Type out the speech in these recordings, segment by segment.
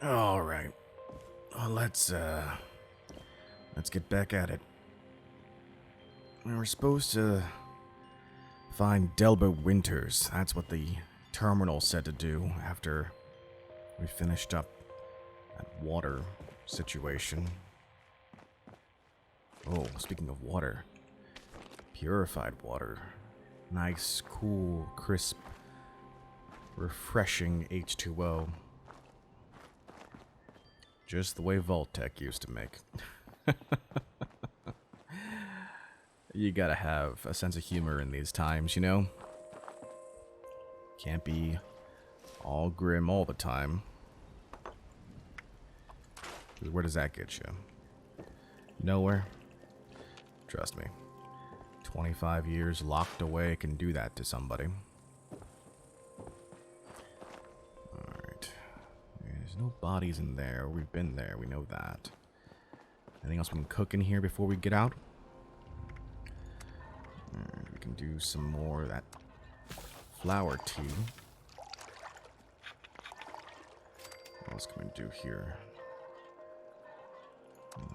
All right. Well, let's get back at it. We were supposed to find Delbert Winters. That's what the terminal said to do after we finished up that water situation. Oh, speaking of water. Purified water. Nice, cool, crisp, refreshing H2O. Just the way Vault-Tec used to make. You gotta have a sense of humor in these times, you know? Can't be all grim all the time. Where does that get you? Nowhere? Trust me. 25 years locked away can do that to somebody. Alright. There's no bodies in there. We've been there. We know that. Anything else we can cook in here before we get out? Alright, we can do some more of that flower tea. What else can we do here?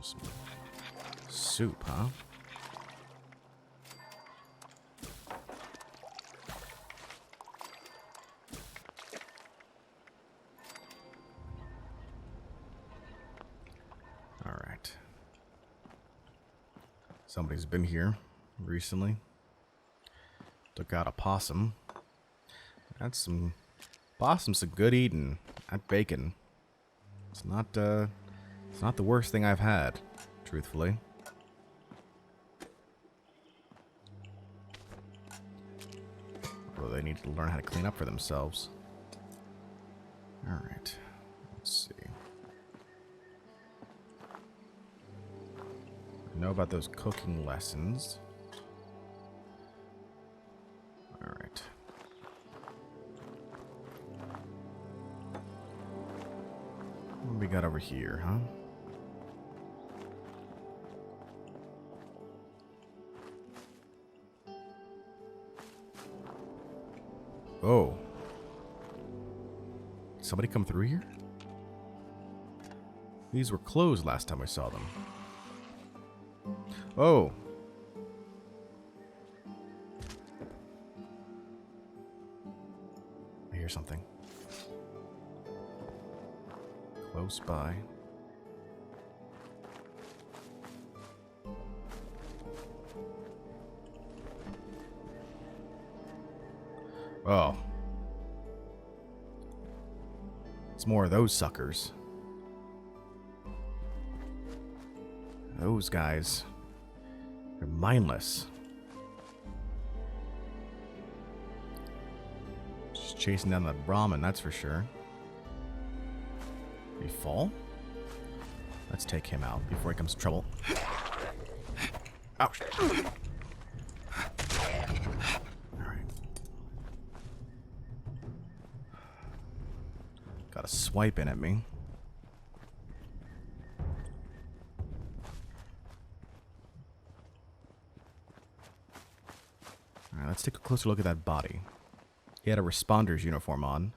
Some soup, huh? Alright. Somebody's been here recently. Took out a possum. That's some possum's some good eating. That bacon. It's not the worst thing I've had, truthfully. Although they need to learn how to clean up for themselves. Alright. Let's see. I know about those cooking lessons. Alright. What do we got over here, huh? Oh. Did somebody come through here? These were closed last time I saw them. Oh. I hear something. Close by. Oh. It's more of those suckers. Those guys. They're mindless. Just chasing down that Brahmin, that's for sure. Did he fall? Let's take him out before he comes to trouble. Ouch. Alright. Got a swipe in at me. Alright, let's take a closer look at that body. He had a responder's uniform on.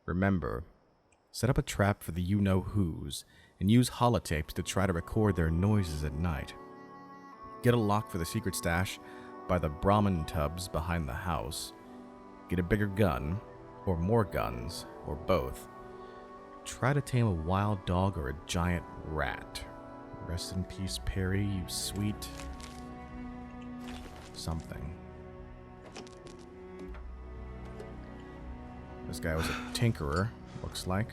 Remember, set up a trap for the you-know-whos and use holotapes to try to record their noises at night. Get a lock for the secret stash by the Brahmin tubs behind the house. Get a bigger gun, or more guns, or both. Try to tame a wild dog or a giant rat. Rest in peace, Perry, you sweet... something. This guy was a tinkerer, looks like.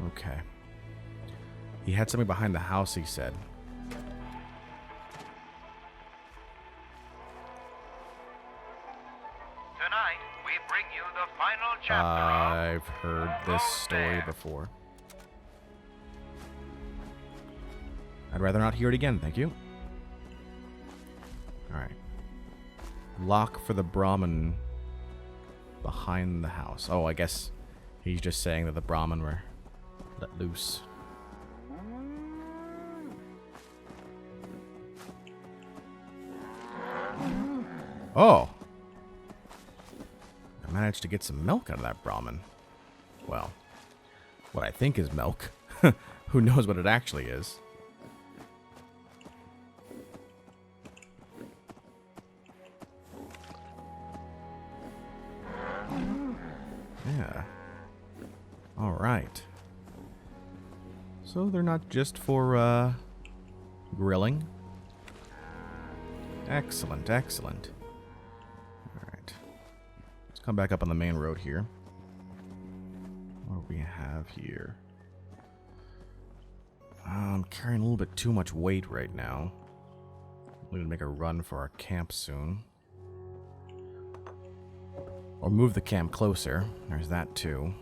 Okay. He had something behind the house, he said. Tonight, we bring you the final chapter I've heard this story before. I'd rather not hear it again, thank you. Alright. Lock for the Brahmin behind the house. Oh, I guess he's just saying that the Brahmin were let loose Oh! I managed to get some milk out of that Brahmin. Well, what I think is milk. Who knows what it actually is? Yeah. Alright. So they're not just for, grilling. Excellent, excellent. Alright. Let's come back up on the main road here. What do we have here? I'm carrying a little bit too much weight right now. We need to make a run for our camp soon. Or move the camp closer. There's that too.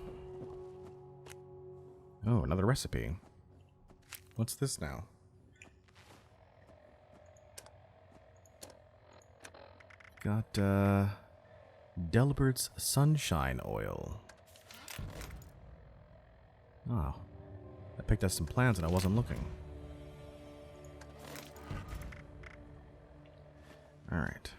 Oh, another recipe. What's this now? Got, Delbert's Sunshine Oil. Oh. I picked up some plants and I wasn't looking. Alright.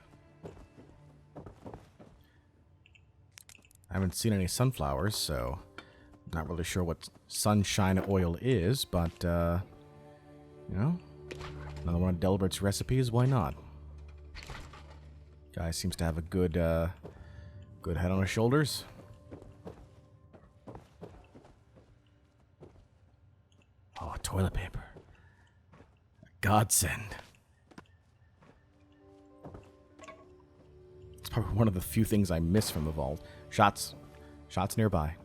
I haven't seen any sunflowers, so I'm not really sure what sunshine oil is, but, you know, another one of Delbert's recipes, why not? Guy seems to have a good, good head on his shoulders. Oh, toilet paper. Godsend. It's probably one of the few things I miss from the vault. Shots. Shots nearby.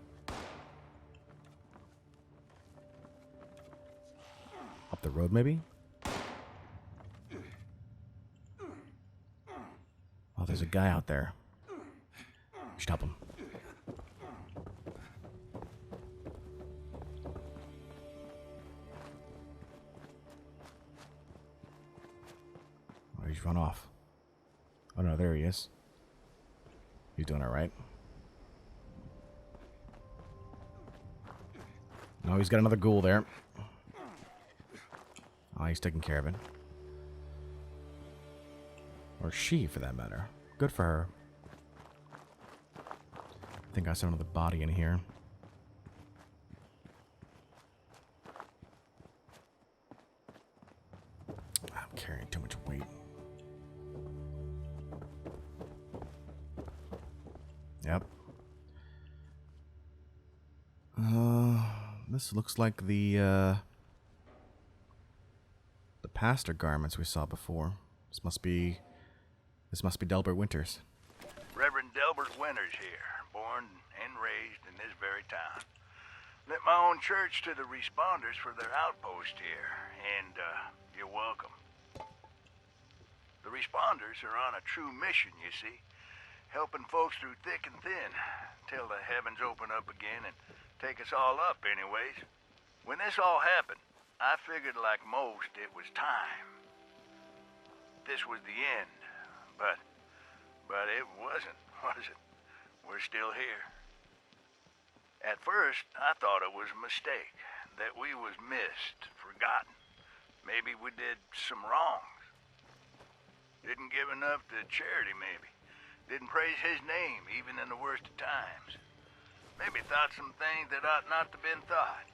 Up the road, maybe? Oh, there's a guy out there. We should help him. Oh, he's run off. Oh no, there he is. He's doing alright. No, he's got another ghoul there. Oh, he's taking care of it. Or she, for that matter. Good for her. I think I saw another body in here. I'm carrying too much weight. Yep. This looks like the pastor garments we saw before. This must be Delbert Winters. Reverend Delbert Winters here, born and raised in this very town. Lit my own church to the responders for their outpost here, and you're welcome. The responders are on a true mission, you see, helping folks through thick and thin, till the heavens open up again and take us all up anyways. When this all happened, I figured like most it was time. This was the end, but it wasn't, was it? We're still here. At first, I thought it was a mistake, that we was missed, forgotten. Maybe we did some wrongs. Didn't give enough to charity, maybe. Didn't praise his name, even in the worst of times. Maybe thought some things that ought not to been thought.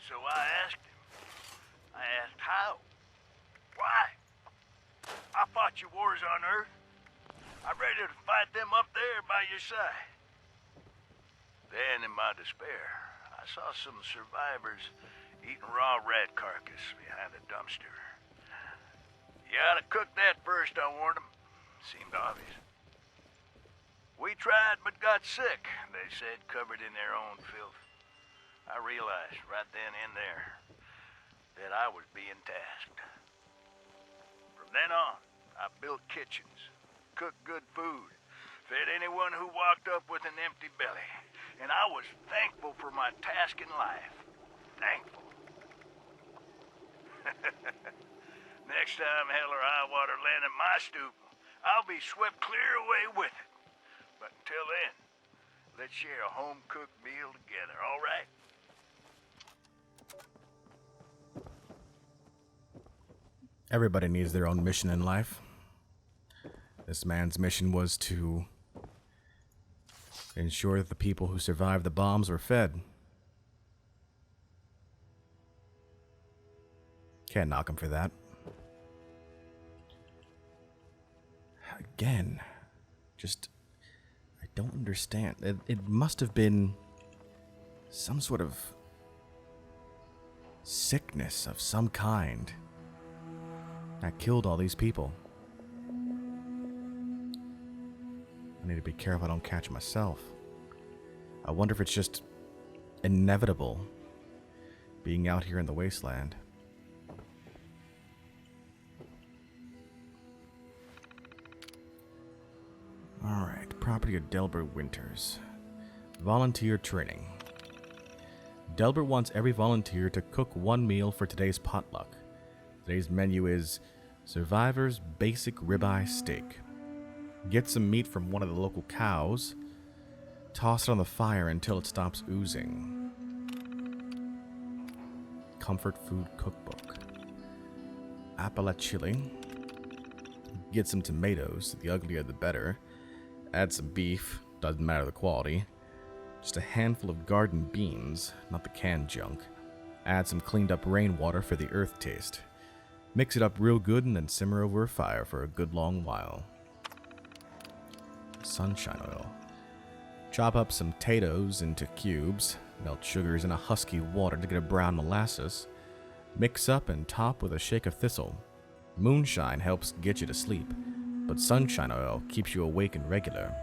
So I asked him. I asked how. Why? I fought your wars on Earth. I'm ready to fight them up there by your side. Then, in my despair, I saw some survivors eating raw rat carcass behind a dumpster. You ought to cook that first, I warned them. Seemed obvious. We tried but got sick, they said, covered in their own filth. I realized right then and there that I was being tasked. From then on, I built kitchens, cooked good food, fed anyone who walked up with an empty belly, and I was thankful for my task in life. Thankful. Next time hell or high water land at my stoop, I'll be swept clear away with it. But until then, let's share a home-cooked meal together, all right? Everybody needs their own mission in life. This man's mission was to ensure that the people who survived the bombs were fed. Can't knock him for that. Again, I don't understand. It must have been some sort of sickness of some kind that killed all these people. I need to be careful I don't catch myself. I wonder if it's just inevitable being out here in the wasteland. Alright, property of Delbert Winters. Volunteer training. Delbert wants every volunteer to cook one meal for today's potluck. Today's menu is Survivor's Basic Ribeye Steak. Get some meat from one of the local cows. Toss it on the fire until it stops oozing. Comfort Food Cookbook. Appalachili. Get some tomatoes, the uglier the better. Add some beef, doesn't matter the quality. Just a handful of garden beans, not the canned junk. Add some cleaned up rainwater for the earth taste. Mix it up real good and then simmer over a fire for a good long while. Sunshine oil. Chop up some potatoes into cubes. Melt sugars in a husky water to get a brown molasses. Mix up and top with a shake of thistle. Moonshine helps get you to sleep, but sunshine oil keeps you awake and regular.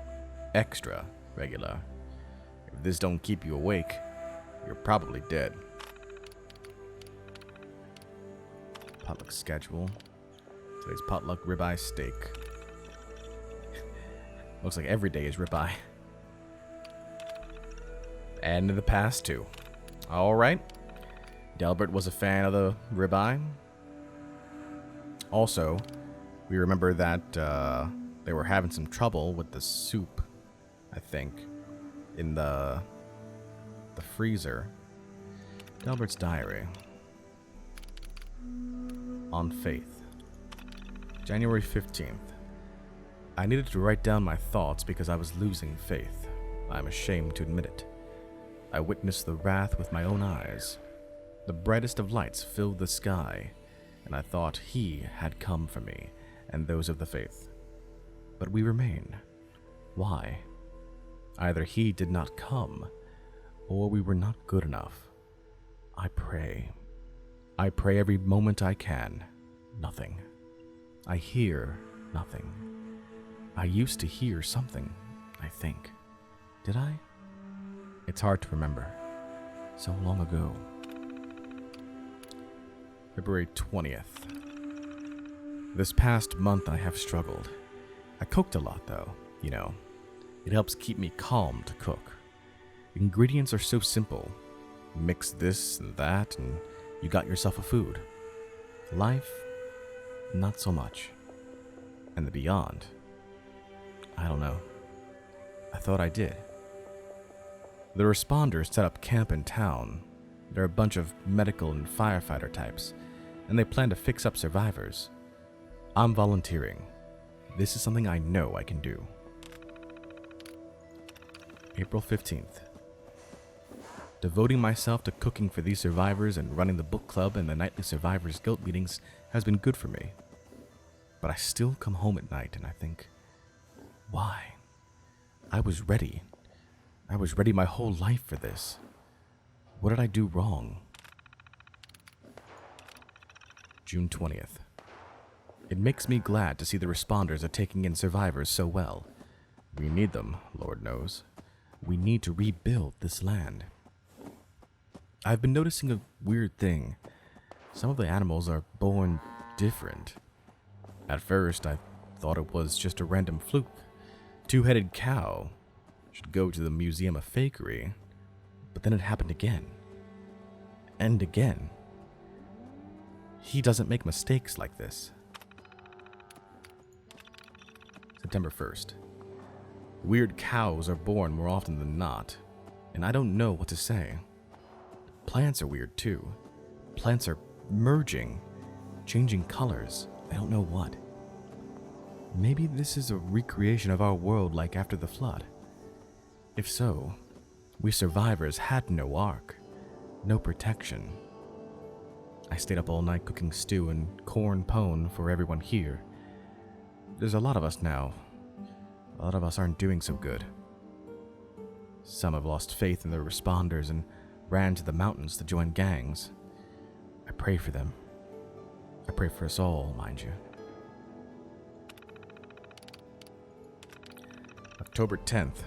Extra regular. If this don't keep you awake, you're probably dead. Potluck schedule. Today's potluck ribeye steak. Looks like every day is ribeye. And in the past too. Alright. Delbert was a fan of the ribeye. Also, we remember that they were having some trouble with the soup, I think, in the freezer. Delbert's diary. On faith. January 15th. I needed to write down my thoughts because I was losing faith. I'm ashamed to admit it. I witnessed the wrath with my own eyes. The brightest of lights filled the sky, and I thought he had come for me and those of the faith. But we remain. Why? Either he did not come, or we were not good enough. I pray. I pray every moment I can. Nothing. I hear nothing. I used to hear something, I think. Did I? It's hard to remember. So long ago. February 20th. This past month I have struggled. I cooked a lot though, you know. It helps keep me calm to cook. Ingredients are so simple. Mix this and that and you got yourself a food. Life, not so much. And the beyond, I don't know. I thought I did. The responders set up camp in town. They're a bunch of medical and firefighter types, and they plan to fix up survivors. I'm volunteering. This is something I know I can do. April 15th. Devoting myself to cooking for these survivors and running the book club and the nightly survivors guild meetings has been good for me. But I still come home at night and I think, why? I was ready. I was ready my whole life for this. What did I do wrong? June 20th. It makes me glad to see the responders are taking in survivors so well. We need them, Lord knows. We need to rebuild this land. I've been noticing a weird thing. Some of the animals are born different. At first, I thought it was just a random fluke. Two-headed cow should go to the Museum of Fakery. But then it happened again. And again. He doesn't make mistakes like this. September 1st. Weird cows are born more often than not, and I don't know what to say. Plants are weird too. Plants are merging, changing colors. I don't know what. Maybe this is a recreation of our world like after the flood. If so, we survivors had no ark, no protection. I stayed up all night cooking stew and corn pone for everyone here. There's a lot of us now. A lot of us aren't doing so good. Some have lost faith in their responders and ran to the mountains to join gangs. I pray for them. I pray for us all, mind you. October 10th.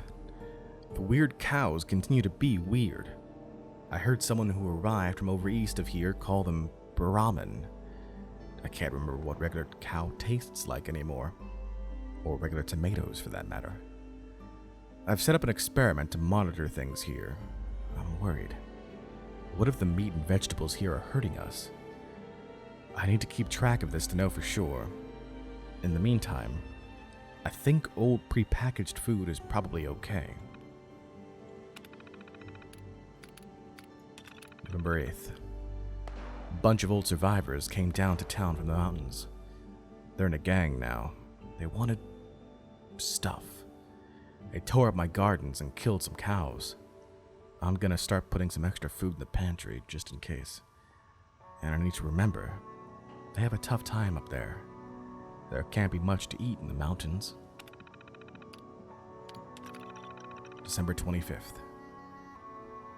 The weird cows continue to be weird. I heard someone who arrived from over east of here call them Brahmin. I can't remember what regular cow tastes like anymore. Or regular tomatoes, for that matter. I've set up an experiment to monitor things here. I'm worried. What if the meat and vegetables here are hurting us? I need to keep track of this to know for sure. In the meantime, I think old prepackaged food is probably okay. November 8th. A bunch of old survivors came down to town from the mountains. They're in a gang now. They wanted stuff. They tore up my gardens and killed some cows. I'm gonna start putting some extra food in the pantry just in case. And I need to remember, they have a tough time up there. There can't be much to eat in the mountains. December 25th.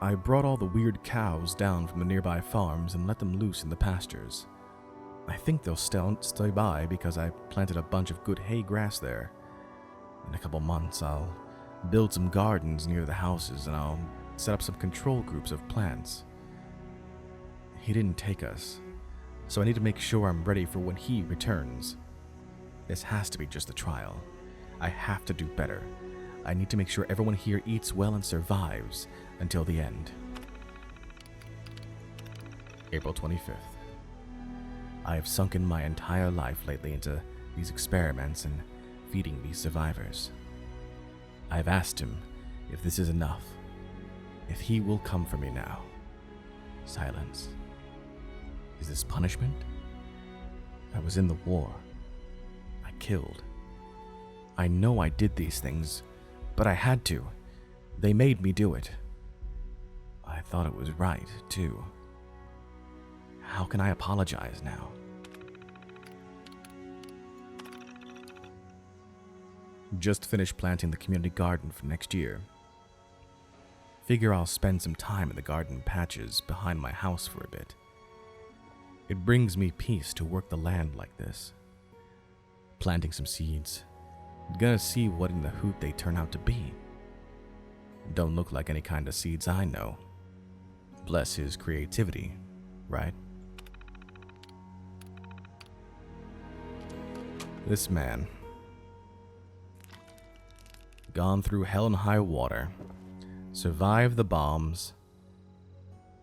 I brought all the weird cows down from the nearby farms and let them loose in the pastures. I think they'll stay by because I planted a bunch of good hay grass there. In a couple months, I'll build some gardens near the houses and I'll set up some control groups of plants. He didn't take us, so I need to make sure I'm ready for when he returns. This has to be just a trial. I have to do better. I need to make sure everyone here eats well and survives until the end. April 25th. I have sunken my entire life lately into these experiments and feeding these survivors. I have asked him if this is enough, if he will come for me now. Silence. Is this punishment? I was in the war. I killed. I know I did these things, but I had to. They made me do it. I thought it was right, too. How can I apologize now? Just finished planting the community garden for next year. Figure I'll spend some time in the garden patches behind my house for a bit. It brings me peace to work the land like this. Planting some seeds. Gonna see what in the hoot they turn out to be. Don't look like any kind of seeds I know. Bless his creativity, right? This man. Gone through hell and high water. Survived the bombs.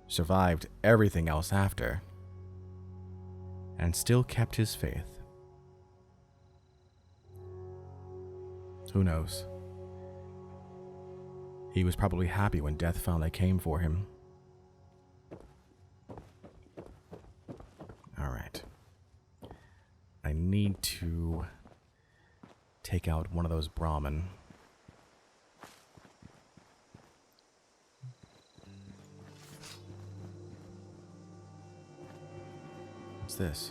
Survived everything else after. And still kept his faith. Who knows? He was probably happy when death finally came for him. Alright. I need to take out one of those Brahmin. What's this?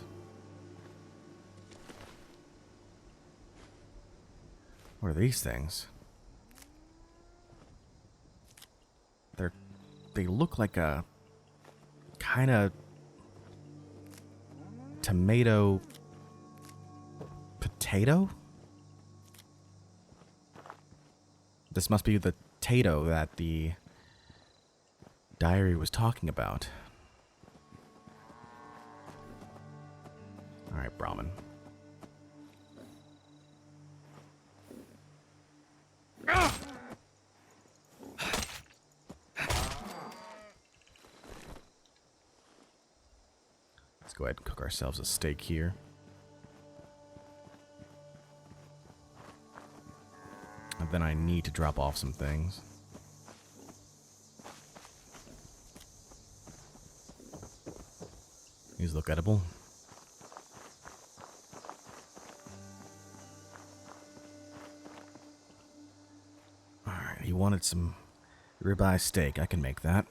What are these things? They look like a kind of tomato potato? This must be the potato that the diary was talking about. Alright, Brahmin. Let's go ahead and cook ourselves a steak here. And then I need to drop off some things. These look edible. wanted some ribeye steak, I can make that.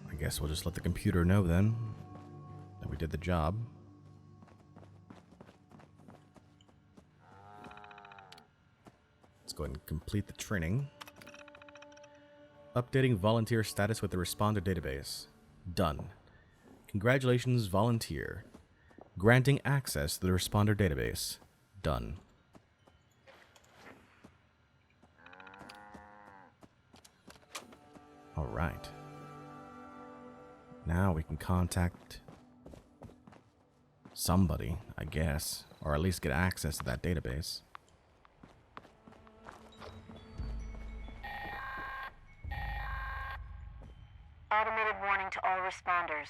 I guess we'll just let the computer know then that we did the job. Let's go ahead and complete the training. Updating volunteer status with the responder database. Done. Congratulations, volunteer. Granting access to the responder database. Done. All right. Now we can contact somebody, I guess, or at least get access to that database. Automated warning to all responders.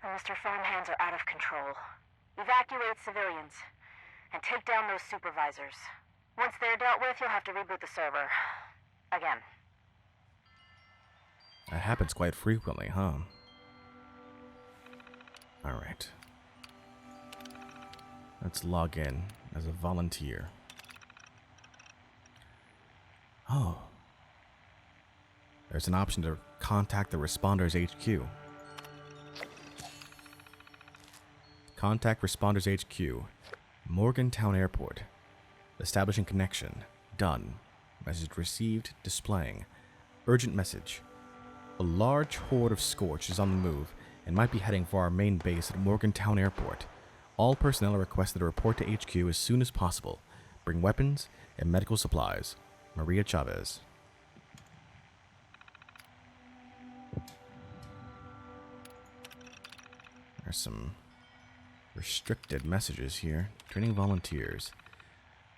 Mr. Farmhands are out of control. Evacuate civilians and take down those supervisors. Once they're dealt with, you'll have to reboot the server. Again. That happens quite frequently, huh? Alright. Let's log in as a volunteer. Oh. There's an option to contact the Responders HQ. Contact Responders HQ. Morgantown Airport. Establishing connection. Done. Message received. Displaying. Urgent message. A large horde of Scorch is on the move and might be heading for our main base at Morgantown Airport. All personnel are requested to report to HQ as soon as possible. Bring weapons and medical supplies. Maria Chavez. There's some restricted messages here. Training volunteers.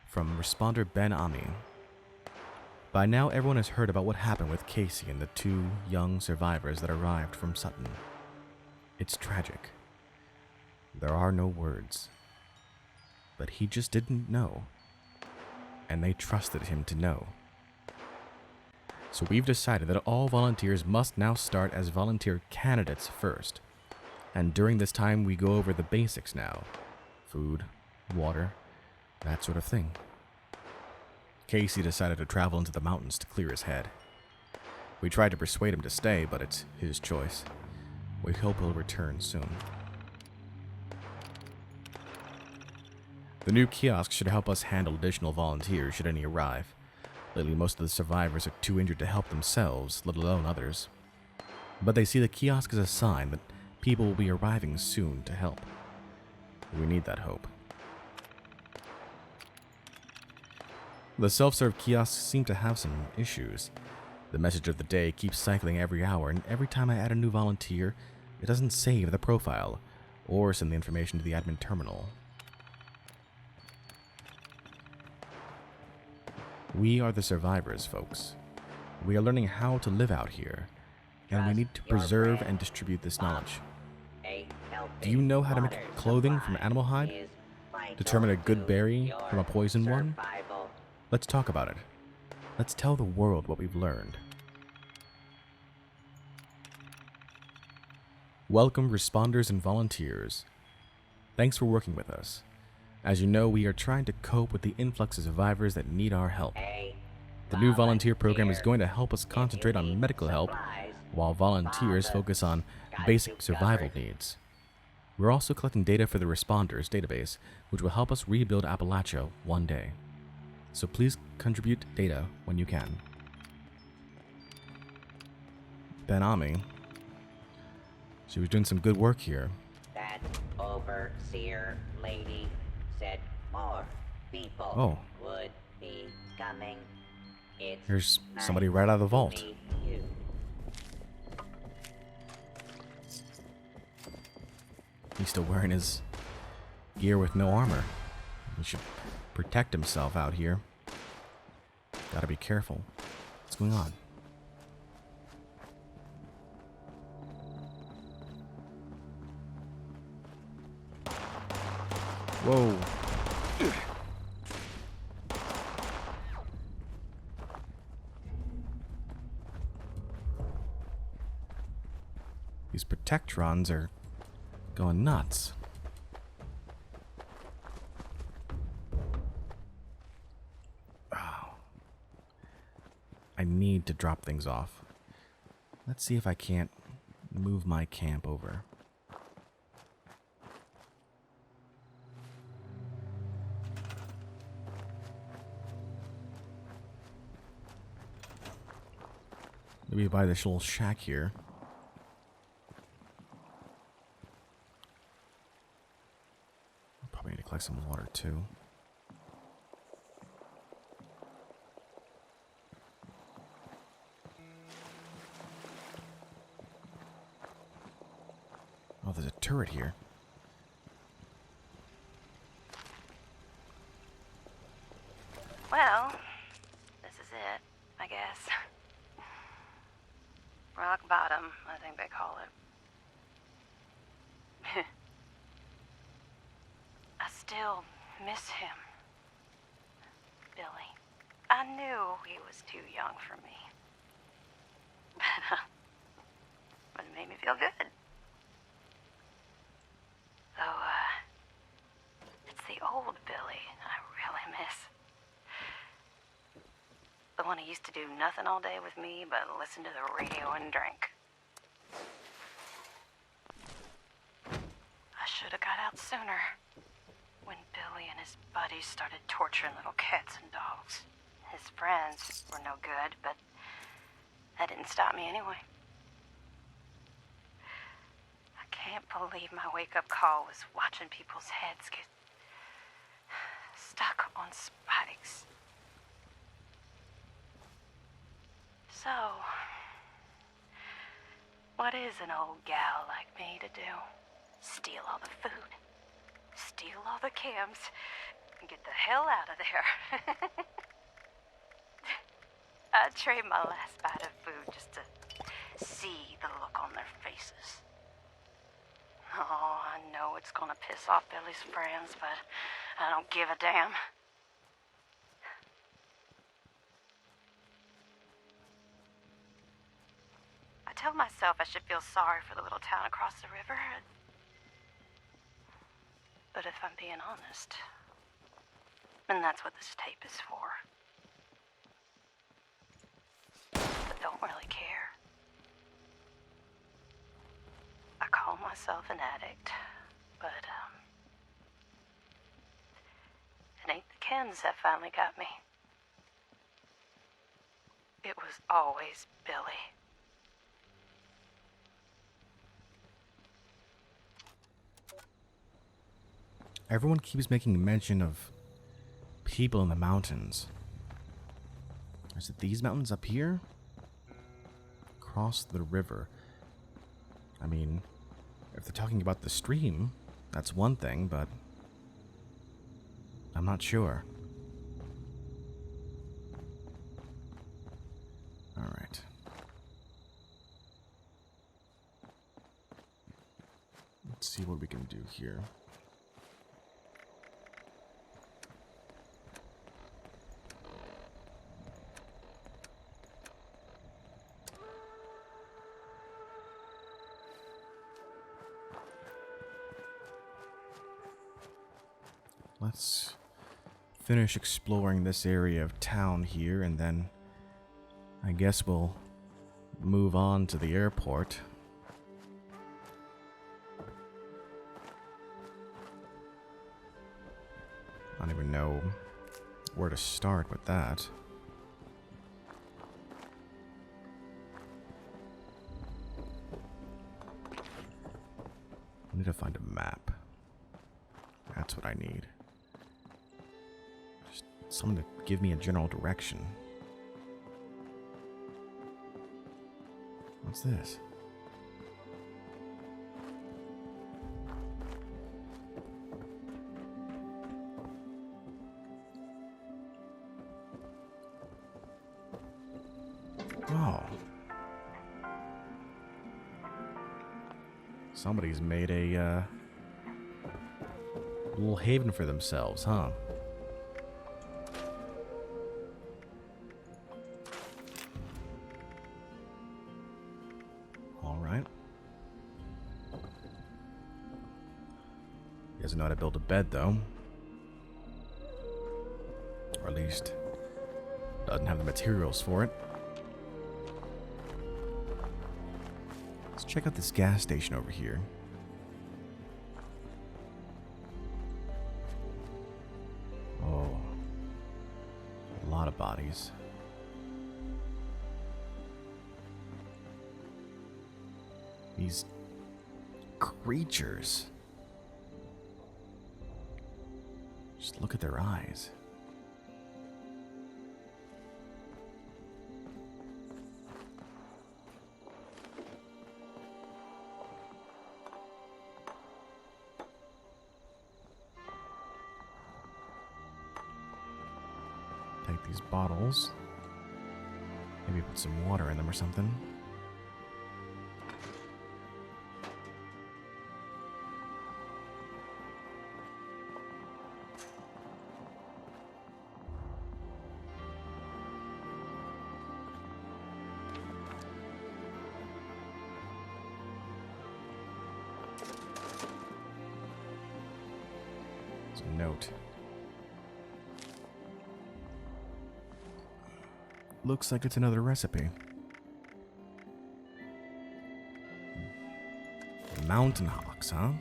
From responder Ben Ami. By now, everyone has heard about what happened with Casey and the 2 young survivors that arrived from Sutton. It's tragic. There are no words. But he just didn't know. And they trusted him to know. So we've decided that all volunteers must now start as volunteer candidates first. And during this time, we go over the basics now. Food, water, that sort of thing. Casey decided to travel into the mountains to clear his head. We tried to persuade him to stay, but it's his choice. We hope he'll return soon. The new kiosk should help us handle additional volunteers should any arrive. Lately, most of the survivors are too injured to help themselves, let alone others. But they see the kiosk as a sign that people will be arriving soon to help. We need that hope. The self-serve kiosks seem to have some issues. The message of the day keeps cycling every hour, and every time I add a new volunteer, it doesn't save the profile or send the information to the admin terminal. We are the survivors, folks. We are learning how to live out here, and we need to preserve and distribute this knowledge. Do you know how to make clothing from animal hide? Determine a good berry from a poison one? Let's talk about it. Let's tell the world what we've learned. Welcome, responders and volunteers. Thanks for working with us. As you know, we are trying to cope with the influx of survivors that need our help. The new volunteer program is going to help us concentrate on medical help, while volunteers focus on basic survival needs. We're also collecting data for the responders database, which will help us rebuild Appalachia one day. So please contribute data when you can. Ben Ami. She was doing some good work here. That overseer lady said more people would be coming. It's Here's somebody right out of the vault. to meet you. He's still wearing his gear with no armor. He should protect himself out here. Gotta be careful. What's going on? Whoa. These protectrons are going nuts. Oh. I need to drop things off. Let's see if I can't move my camp over. Maybe buy this little shack here. Probably need to collect some water too. Oh, there's a turret here. Well, this is it, I guess. Rock bottom, I think they call it. I still miss him. Billy. I knew he was too young for me. But it made me feel good. Though, it's the old Billy I really miss. The one who used to do nothing all day with me but listen to the radio and drink. I should have got out sooner. When Billy and his buddies started torturing little cats and dogs. His friends were no good, but that didn't stop me anyway. I can't believe my wake-up call was watching people's heads get stuck on spikes. So, what is an old gal like me to do? Steal all the food, steal all the cams, and get the hell out of there. I'd trade my last bite of food just to see the look on their faces. Oh, I know it's gonna piss off Billy's friends, but I don't give a damn. I tell myself I should feel sorry for the little town across the river. But if I'm being honest, and that's what this tape is for, I don't really care. I call myself an addict, but, it ain't the Kens that finally got me. It was always Billy. Everyone keeps making mention of people in the mountains. Is it these mountains up here? Across the river. I mean, if they're talking about the stream, that's one thing, but I'm not sure. Alright. Let's see what we can do here. Let's finish exploring this area of town here, and then I guess we'll move on to the airport. I don't even know where to start with that. I need to find a map. That's what I need. Just someone to give me a general direction. What's this? Oh. Somebody's made a little haven for themselves, huh? All right. Doesn't know how to build a bed, though. Or at least, doesn't have the materials for it. Let's check out this gas station over here. Oh. A lot of bodies. These creatures. Just look at their eyes. Take these bottles. Maybe put some water in them or something. Note. Looks like it's another recipe. Mountain hawks, huh?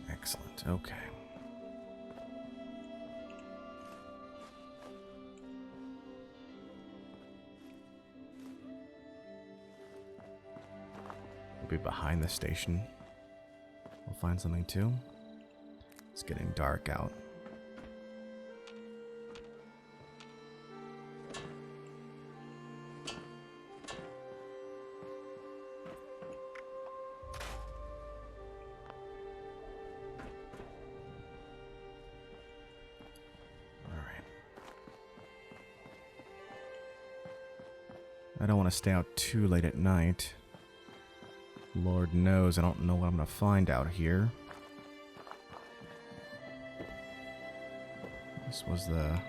Excellent, okay. Be behind the station. We'll find something too. It's getting dark out. All right. I don't want to stay out too late at night. Lord knows I don't know what I'm going to find out here. This was the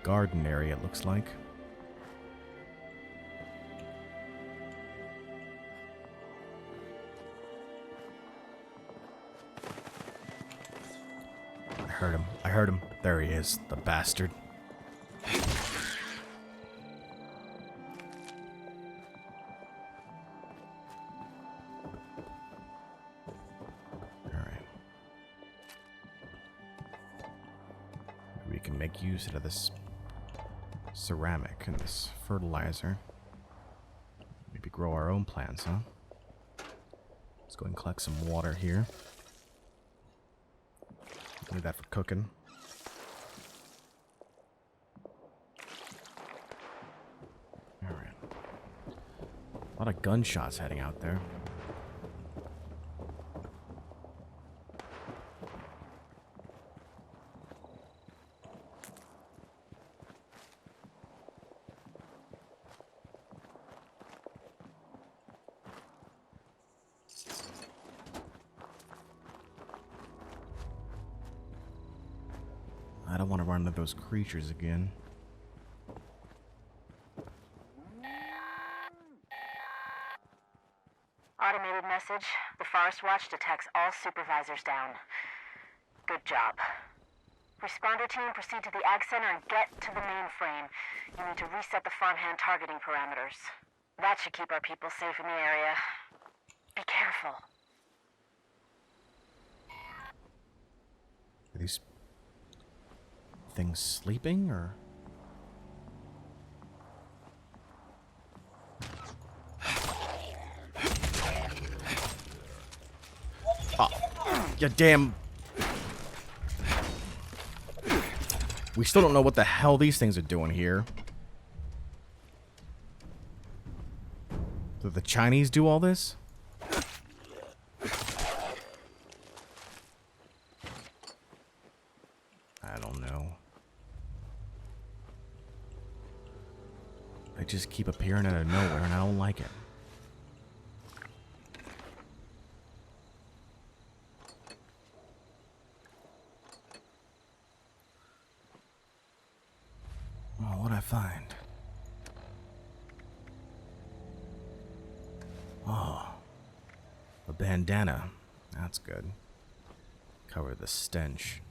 garden area, it looks like. I heard him. I heard him. There he is, the bastard. Use it of this ceramic and this fertilizer. Maybe grow our own plants, huh? Let's go and collect some water here. Need that for cooking. Alright. A lot of gunshots heading out there. I don't want to run into those creatures again. Automated message. The Forest Watch detects all supervisors down. Good job. Responder team, proceed to the Ag Center and get to the mainframe. You need to reset the farmhand targeting parameters. That should keep our people safe in the area. Be careful. Are these things sleeping, or? Oh, you damn. We still don't know what the hell these things are doing here. Did the Chinese do all this? I don't know. They just keep appearing out of nowhere, and I don't like it. Oh, what'd I find? Oh, a bandana. That's good. Cover the stench.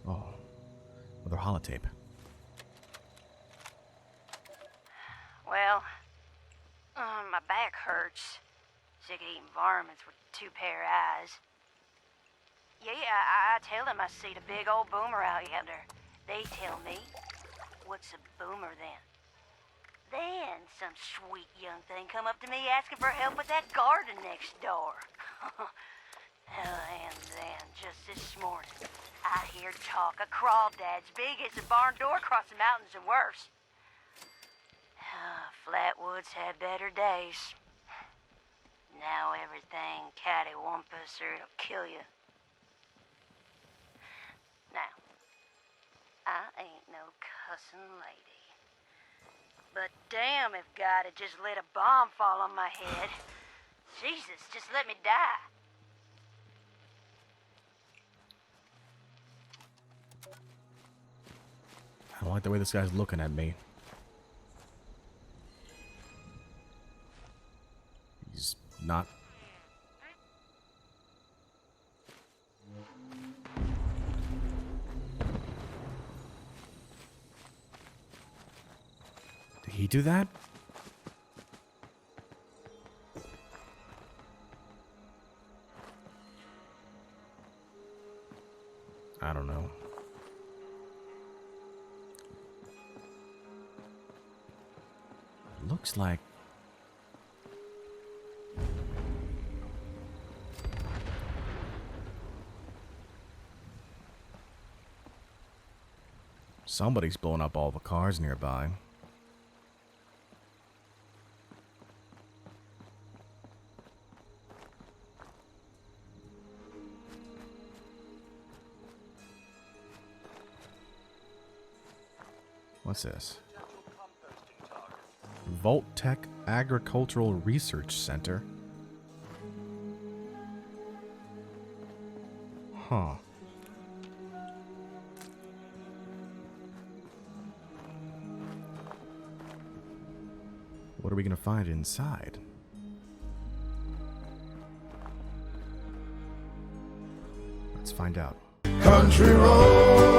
Oh, another holotape. Well, my back hurts. Sick of eating varmints with two pair of eyes. Yeah, I tell them I see the big old boomer out yonder. They tell me, what's a boomer then? Then some sweet young thing come up to me asking for help with that garden next door. And then, just this morning, I hear talk of crawdads big as the barn door across the mountains and worse. Flatwoods had better days. Now everything cattywampus or it'll kill you. Now, I ain't no cussing lady. But damn if God had just let a bomb fall on my head. Jesus, just let me die. I don't like the way this guy's looking at me. He's not... Did he do that? I don't know. Looks like... somebody's blowing up all the cars nearby. What's this? Voltech Agricultural Research Center. Huh. What are we gonna find inside? Let's find out. Country road.